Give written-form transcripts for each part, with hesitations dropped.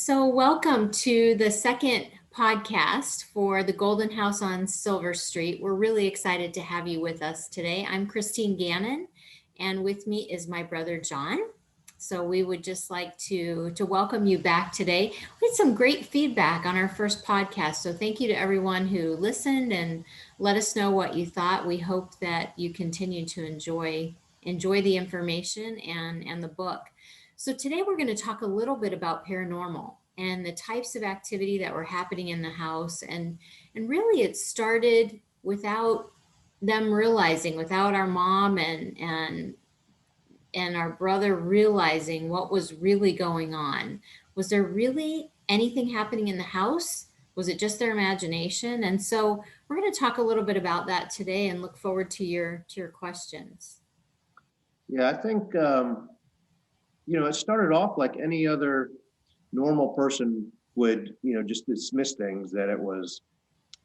So, welcome to the second podcast for the Golden House on Silver Street. We're really excited to have you with us today. I'm Christine Gannon, and with me is my brother John. So, we would just like to welcome you back today. We had some great feedback on our first podcast. So, thank you to everyone who listened and let us know what you thought. We hope that you continue to enjoy the information and the book. So today we're going to talk a little bit about paranormal and the types of activity that were happening in the house. And really it started without them realizing, without our mom and our brother realizing what was really going on. Was there really anything happening in the house? Was it just their imagination? And so we're going to talk a little bit about that today and look forward to your questions. Yeah, I think it started off like any other normal person would, just dismiss things that it was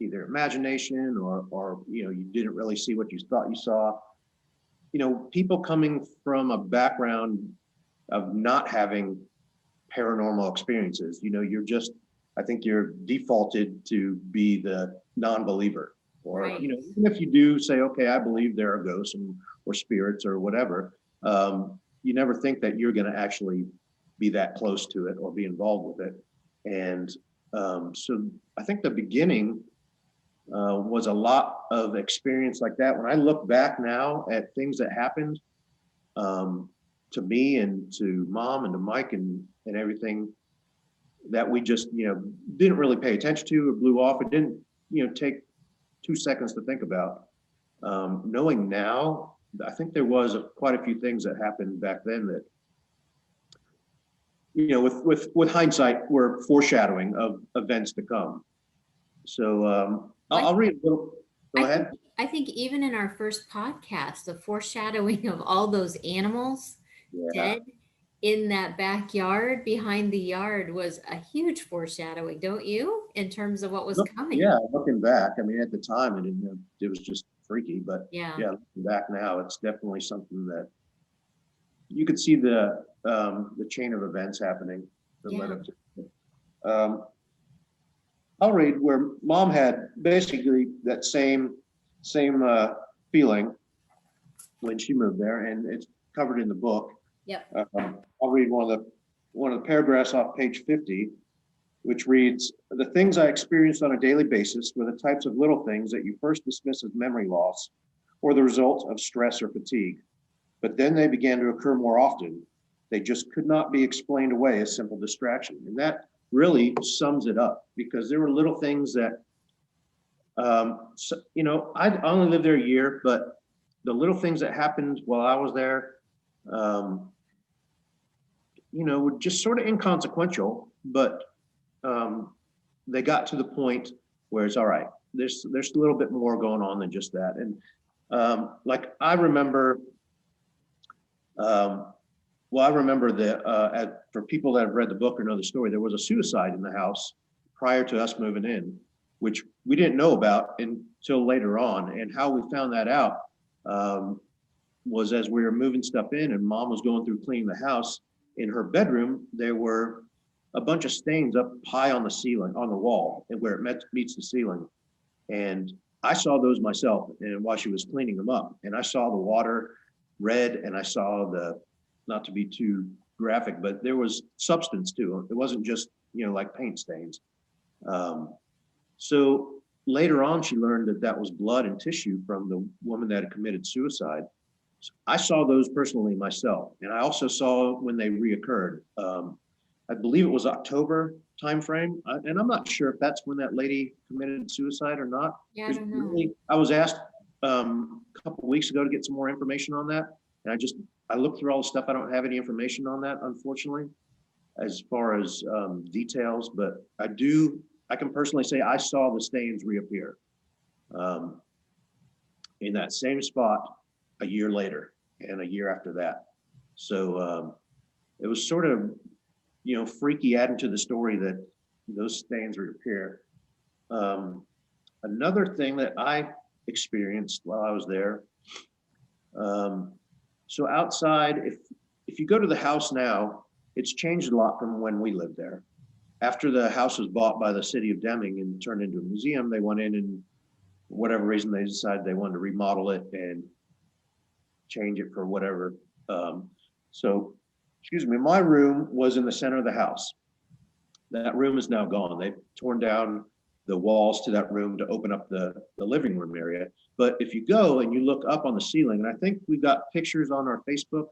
either imagination or you didn't really see what you thought you saw. People coming from a background of not having paranormal experiences, I think you're defaulted to be the non-believer. Or, Right. Even if you do say, okay, I believe there are ghosts or spirits or whatever, you never think that you're going to actually be that close to it or be involved with it. And so I think the beginning was a lot of experience like that. When I look back now at things that happened to me and to mom and to Mike and everything that we just, didn't really pay attention to or blew off. It didn't, take 2 seconds to think about. Knowing now, I think there was quite a few things that happened back then that, with hindsight, were foreshadowing of events to come. So I'll read a little. Go ahead. I think even in our first podcast, the foreshadowing of all those animals Yeah. dead in that backyard behind the yard was a huge foreshadowing, don't you? In terms of what was coming. Yeah, looking back, I mean, at the time, it was just freaky. But Yeah. Looking back now, it's definitely something that you could see the chain of events happening that led up to it. I'll read where mom had basically that same feeling when she moved there, and it's covered in the book. Yep. I'll read one of the paragraphs off page 50, which reads, "The things I experienced on a daily basis were the types of little things that you first dismiss as memory loss or the result of stress or fatigue. But then they began to occur more often. They just could not be explained away as simple distraction." And that really sums it up, because there were little things that, I only lived there a year, but the little things that happened while I was there, were just sort of inconsequential, but they got to the point where it's all right. There's a little bit more going on than just that. And like I remember, I remember that for people that have read the book or know the story, there was a suicide in the house prior to us moving in, which we didn't know about until later on. And how we found that out was as we were moving stuff in and mom was going through cleaning the house. In her bedroom, there were a bunch of stains up high on the ceiling, on the wall, and where it meets the ceiling. And I saw those myself, and while she was cleaning them up, and I saw the water red, and I saw not to be too graphic, but there was substance to them. It wasn't just, like paint stains. So later on, she learned that was blood and tissue from the woman that had committed suicide. So I saw those personally myself, and I also saw when they reoccurred. I believe it was October timeframe, and I'm not sure if that's when that lady committed suicide or not. Yeah, I don't know. I was asked a couple of weeks ago to get some more information on that, and I looked through all the stuff. I don't have any information on that, unfortunately, as far as details. But I can personally say I saw the stains reappear in that same spot a year later and a year after that. So it was sort of, freaky adding to the story that those stains reappear. Another thing that I experienced while I was there. So outside, if you go to the house now, it's changed a lot from when we lived there. after the house was bought by the city of Deming and turned into a museum, they went in and for whatever reason they decided they wanted to remodel it and change it for whatever. Um, so, excuse me, my room was in the center of the house. That room is now gone. They've torn down the walls to that room to open up the living room area. But if you go and you look up on the ceiling, and I think we've got pictures on our Facebook,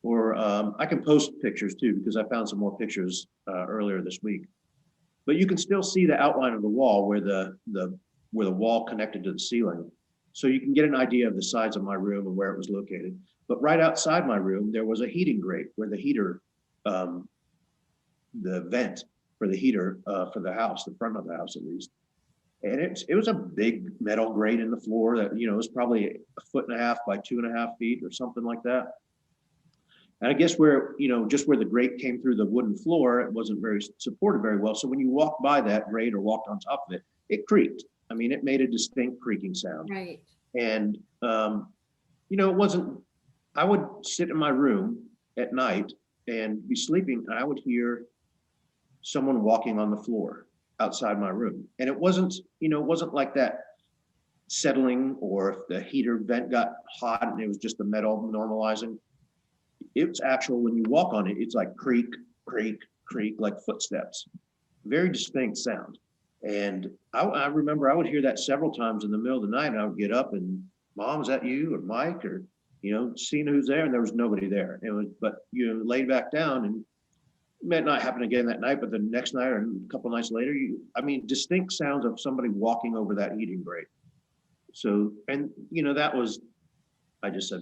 or I can post pictures too, because I found some more pictures earlier this week. But you can still see the outline of the wall where where the wall connected to the ceiling. So you can get an idea of the size of my room and where it was located. But right outside my room, there was a heating grate where the heater, the vent for the heater for the house, the front of the house at least. And it was a big metal grate in the floor that, you know, was probably a foot and a half by 2.5 feet or something like that. And I guess where, you know, just where the grate came through the wooden floor, it wasn't very supported very well. So when you walked by that grate or walked on top of it, it creaked. I mean, it made a distinct creaking sound. Right. And, you know, it wasn't, I would sit in my room at night and be sleeping, and I would hear someone walking on the floor outside my room. And it wasn't, you know, it wasn't like that settling, or if the heater vent got hot and it was just the metal normalizing. It's actual, when you walk on it, it's like creak, creak, creak, like footsteps. Very distinct sound. And I remember I would hear that several times in the middle of the night, and I would get up and, Mom, is that you, or Mike, or, you know, seeing who's there, and there was nobody there. It was, but you know, laid back down, and it might not happen again that night, but the next night or a couple nights later, I mean, distinct sounds of somebody walking over that heating grate. So, and you know, that was, I just said,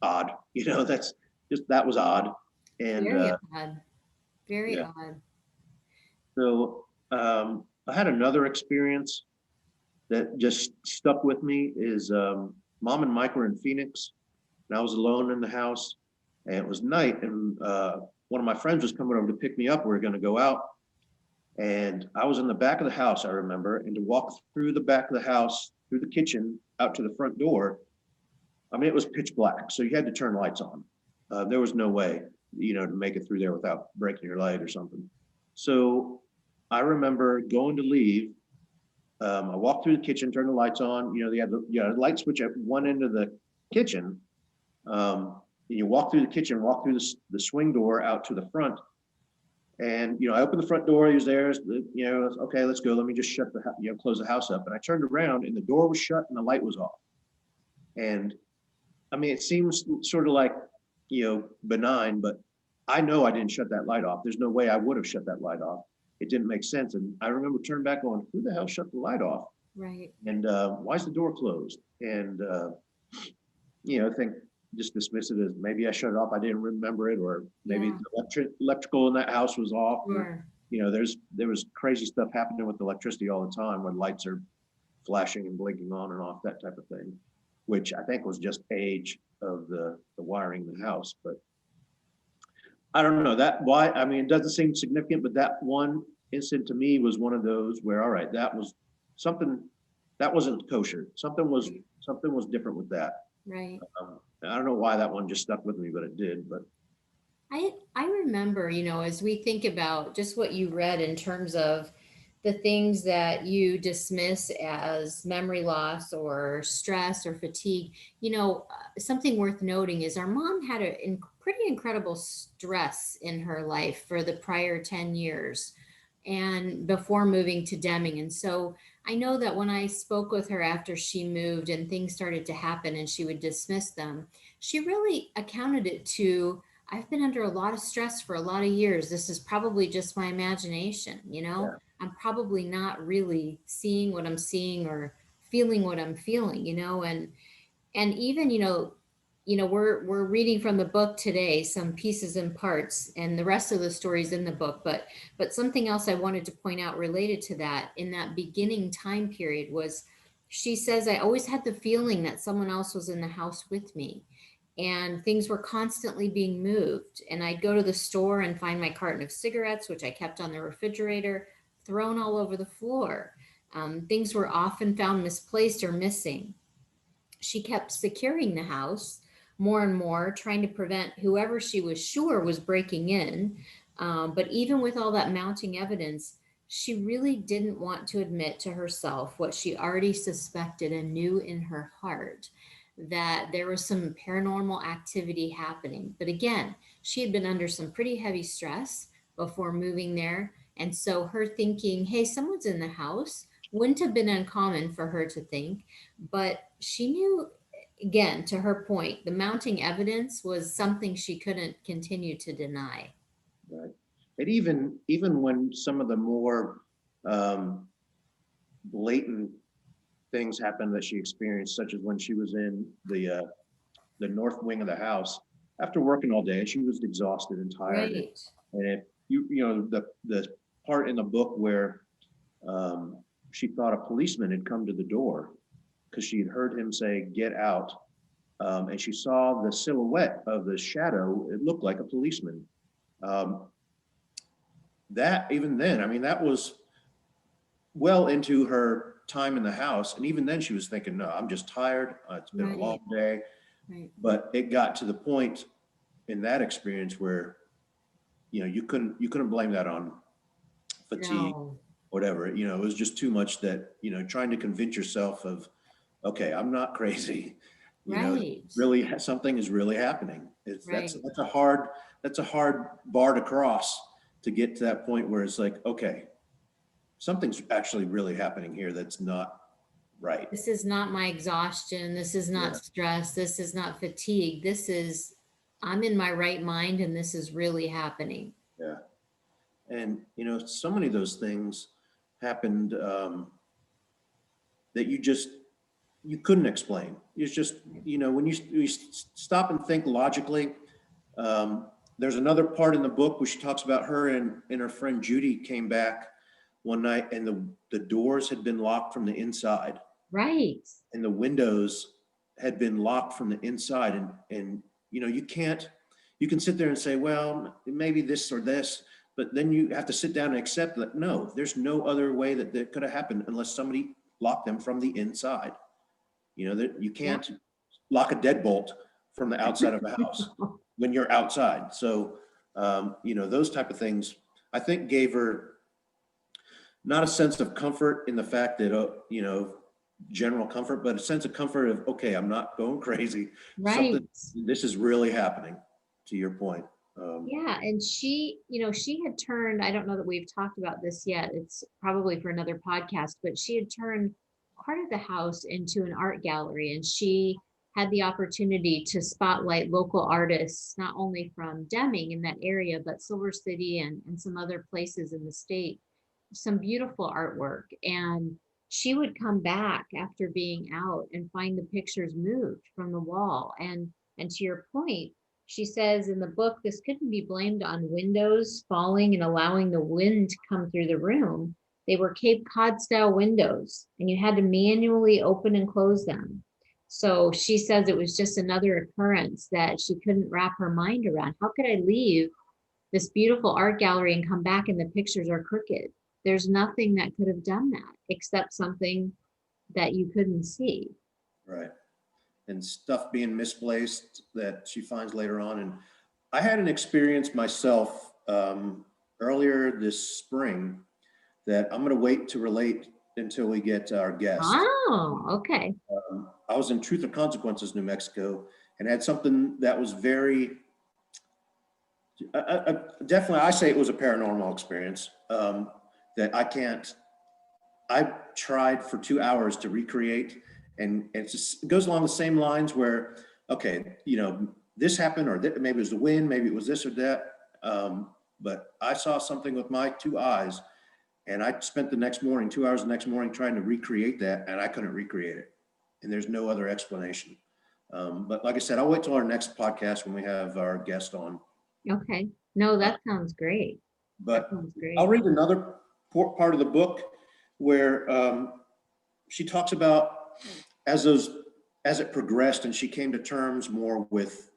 odd, you know, that was odd. And Very odd. Very yeah. odd. So I had another experience that just stuck with me is Mom and Mike were in Phoenix, and I was alone in the house, and it was night, and one of my friends was coming over to pick me up. We were going to go out, and I was in the back of the house, I remember, and to walk through the back of the house, through the kitchen, out to the front door, I mean, it was pitch black, so you had to turn lights on. There was no way, you know, to make it through there without breaking your light or something. So I remember going to leave. I walked through the kitchen, turned the lights on. You know, they had the light switch at one end of the kitchen. You walk through the kitchen, walk through the swing door out to the front. And, you know, I opened the front door. He was there. You know, okay, let's go. Let me just close the house up. And I turned around, and the door was shut and the light was off. And I mean, it seems sort of like, you know, benign, but I know I didn't shut that light off. There's no way I would have shut that light off. It didn't make sense. And I remember turning back on, who the hell shut the light off? Right. And why is the door closed? And, you know, I think just dismiss it as maybe I shut it off. I didn't remember it, or maybe the electrical in that house was off. Sure. Or, you know, there was crazy stuff happening with electricity all the time when lights are flashing and blinking on and off, that type of thing, which I think was just age of the wiring in the house. But I don't know I mean, it doesn't seem significant, but that one incident to me was one of those where, all right, that was something that wasn't kosher. Something was different with that. Right. I don't know why that one just stuck with me, but it did. But I remember, you know, as we think about just what you read in terms of the things that you dismiss as memory loss or stress or fatigue, you know, something worth noting is our mom had a pretty incredible stress in her life for the prior 10 years and before moving to Deming. And so I know that when I spoke with her after she moved and things started to happen and she would dismiss them, she really accounted it to, I've been under a lot of stress for a lot of years. This is probably just my imagination, you know? yeah, I'm probably not really seeing what I'm seeing or feeling what I'm feeling, you know? And even, we're reading from the book today, some pieces and parts, and the rest of the stories in the book. But something else I wanted to point out related to that in that beginning time period was she says, I always had the feeling that someone else was in the house with me, and things were constantly being moved. And I'd go to the store and find my carton of cigarettes, which I kept on the refrigerator, thrown all over the floor. Things were often found misplaced or missing. She kept securing the house more and more, trying to prevent whoever she was sure was breaking in But even with all that mounting evidence, she really didn't want to admit to herself what she already suspected and knew in her heart, that there was some paranormal activity happening. But again, she had been under some pretty heavy stress before moving there. And so her thinking, hey, someone's in the house, wouldn't have been uncommon for her to think. But she knew, again, to her point, the mounting evidence was something she couldn't continue to deny. Right. And even when some of the more um, blatant things happened that she experienced, such as when she was in the north wing of the house after working all day, she was exhausted and tired. Right. And if you know the part in the book where she thought a policeman had come to the door because she had heard him say "get out," and she saw the silhouette of the shadow. It looked like a policeman. Um, that even then, I mean, that was well into her time in the house, and even then, she was thinking, "No, I'm just tired. It's been a long Right. day." Right. But it got to the point in that experience where you couldn't blame that on fatigue, No. whatever. It was just too much that trying to convince yourself of, okay, I'm not crazy. Right. Really something is really happening. It's Right. that's a hard bar to cross to get to that point where it's like, okay, something's actually really happening here that's not right. This is not my exhaustion. This is not Yeah, stress. This is not fatigue. This is, I'm in my right mind and this is really happening. yeah. And so many of those things happened that you couldn't explain. It's just, when you stop and think logically. There's another part in the book where she talks about her and her friend Judy came back one night, and the doors had been locked from the inside, Right. and the windows had been locked from the inside. And you can sit there and say, well, maybe this or this, but then you have to sit down and accept that no, there's no other way that could have happened unless somebody locked them from the inside. That you Yeah. can't lock a deadbolt from the outside of a house when you're outside. So, those type of things, I think, gave her not a sense of comfort in the fact that, general comfort, but a sense of comfort of, okay, I'm not going crazy. Right. Something, this is really happening, to your point. Yeah. And she had turned, I don't know that we've talked about this yet. It's probably for another podcast, but she had turned part of the house into an art gallery, and she had the opportunity to spotlight local artists, not only from Deming in that area, but Silver City and some other places in the state. Some beautiful artwork. And she would come back after being out and find the pictures moved from the wall. And to your point, she says in the book, this couldn't be blamed on windows falling and allowing the wind to come through the room. They were Cape Cod style windows, and you had to manually open and close them. So she says it was just another occurrence that she couldn't wrap her mind around. How could I leave this beautiful art gallery and come back and the pictures are crooked? There's nothing that could have done that except something that you couldn't see. Right. And stuff being misplaced that she finds later on. And I had an experience myself earlier this spring that I'm going to wait to relate until we get our guest. Oh, okay. I was in Truth or Consequences, New Mexico, and had something that was very, definitely, I say it was a paranormal experience that I tried for 2 hours to recreate. And it goes along the same lines where, okay, this happened, or maybe it was the wind, maybe it was this or that. But I saw something with my two eyes, and I spent the next morning, 2 hours the next morning, trying to recreate that, and I couldn't recreate it. And there's no other explanation. But like I said, I'll wait till our next podcast when we have our guest on. Okay. No, Uh, that sounds great. That but sounds I'll great. read another part of the book where she talks about as it progressed and she came to terms more with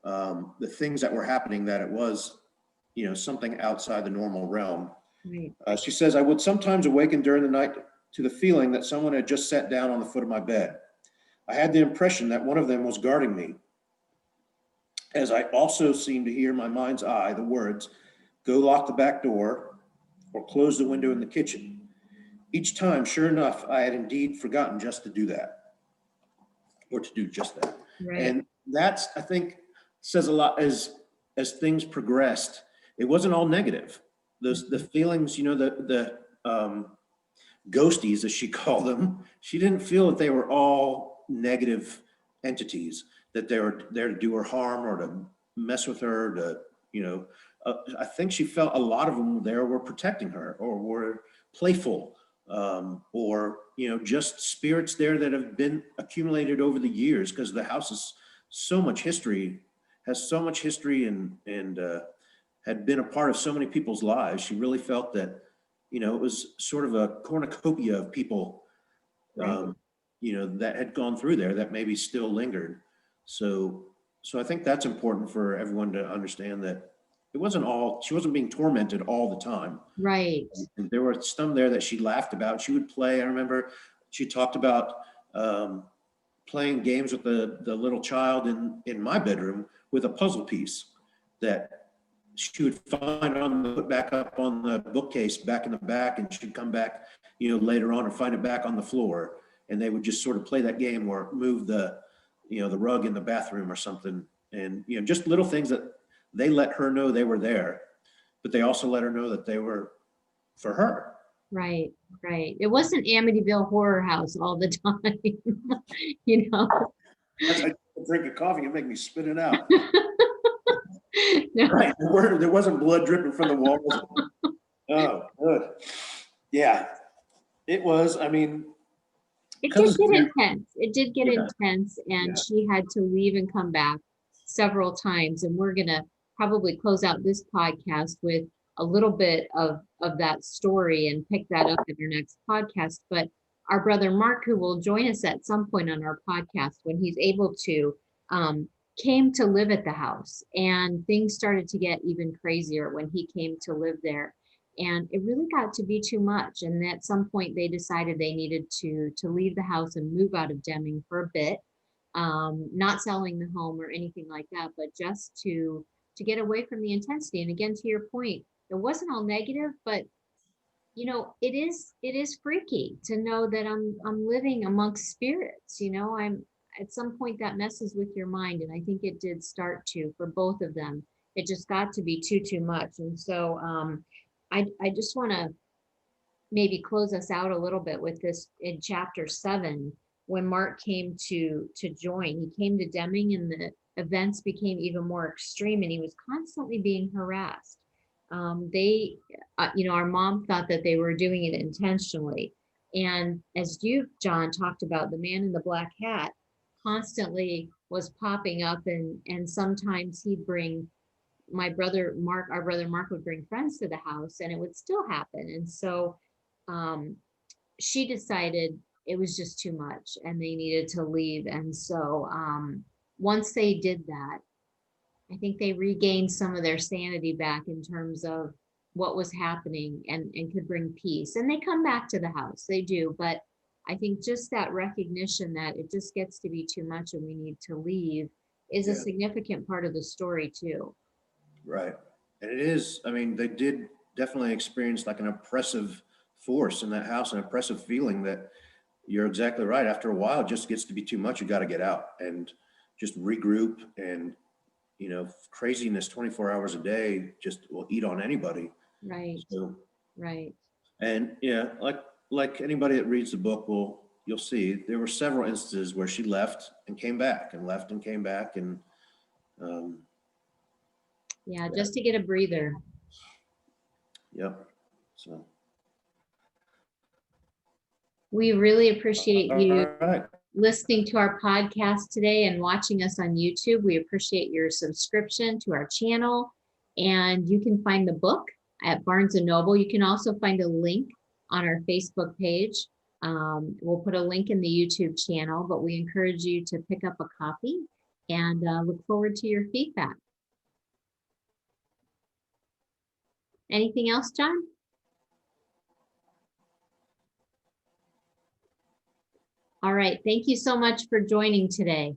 the things that were happening, that it was, something outside the normal realm. Right. She says, I would sometimes awaken during the night to the feeling that someone had just sat down on the foot of my bed. I had the impression that one of them was guarding me, as I also seemed to hear my mind's eye the words, go lock the back door, or close the window in the kitchen. Each time, sure enough, I had indeed forgotten just to do that, or to do just that. Right. And that's, I think, says a lot. As things progressed, it wasn't all negative. The feelings, you know, the ghosties, as she called them, she didn't feel that they were all negative entities, that they were there to do her harm or to mess with her, to, you know, I think she felt a lot of them there were protecting her, or were playful, or, you know, just spirits there that have been accumulated over the years, because the house is so much history, has so much history, and had been a part of so many people's lives. She really felt that, you know, it was sort of a cornucopia of people, Right. you know, that had gone through there that maybe still lingered. So I think that's important for everyone to understand, that it wasn't all, she wasn't being tormented all the time. Right. And there were some there that she laughed about. She would play. I remember she talked about playing games with the little child in my bedroom with a puzzle piece that she would find put back up on the bookcase back in the back, and she'd come back, you know, later on and find it back on the floor. And they would just sort of play that game, or move the, you know, the rug in the bathroom or something. And, you know, just little things that they let her know they were there, but they also let her know that they were for her. Right. Right. It wasn't Amityville Horror House all the time, you know. That's like a drink of coffee and make me spit it out. No. Right. There wasn't blood dripping from the walls. Oh, good. Yeah, it was. I mean, It did get intense. It did get yeah, intense, and yeah, she had to leave and come back several times. And we're gonna probably close out this podcast with a little bit of that story and pick that up in our next podcast. But our brother Mark, who will join us at some point on our podcast when he's able to, came to live at the house, and things started to get even crazier when he came to live there. And it really got to be too much, and at some point they decided they needed to leave the house and move out of Deming for a bit, not selling the home or anything like that, but just to get away from the intensity. And again, to your point, it wasn't all negative, but you know, it is freaky to know that I'm living amongst spirits. You know, I'm at some point that messes with your mind, and I think it did start to for both of them. It just got to be too much. And so I just want to maybe close us out a little bit with this in chapter 7. When Mark came to join, he came to Deming, and the events became even more extreme, and he was constantly being harassed. They you know, our mom thought that they were doing it intentionally, and as you, John, talked about, the man in the black hat constantly was popping up, and sometimes he'd bring my brother Mark, our brother Mark, would bring friends to the house, and it would still happen. And so um, she decided it was just too much and they needed to leave. And so once they did that, I think they regained some of their sanity back in terms of what was happening, and could bring peace. And they come back to the house, they do. But I think just that recognition that it just gets to be too much and we need to leave is a yeah, significant part of the story too. right. And it is. I mean, they did definitely experience like an oppressive force in that house, an oppressive feeling that, you're exactly right. After a while, it just gets to be too much. You got to get out and just regroup. And, you know, craziness 24 hours a day just will eat on anybody. Right, So, right. and yeah, like anybody that reads the book will, you'll see there were several instances where she left and came back, and left and came back. And um, Yeah, yeah, just to get a breather. yep. So, We really appreciate you all right. listening to our podcast today and watching us on YouTube. We appreciate your subscription to our channel, and you can find the book at Barnes and Noble. You can also find a link on our Facebook page. We'll put a link in the YouTube channel, but we encourage you to pick up a copy, and look forward to your feedback. Anything else, John? All right. Thank you so much for joining today.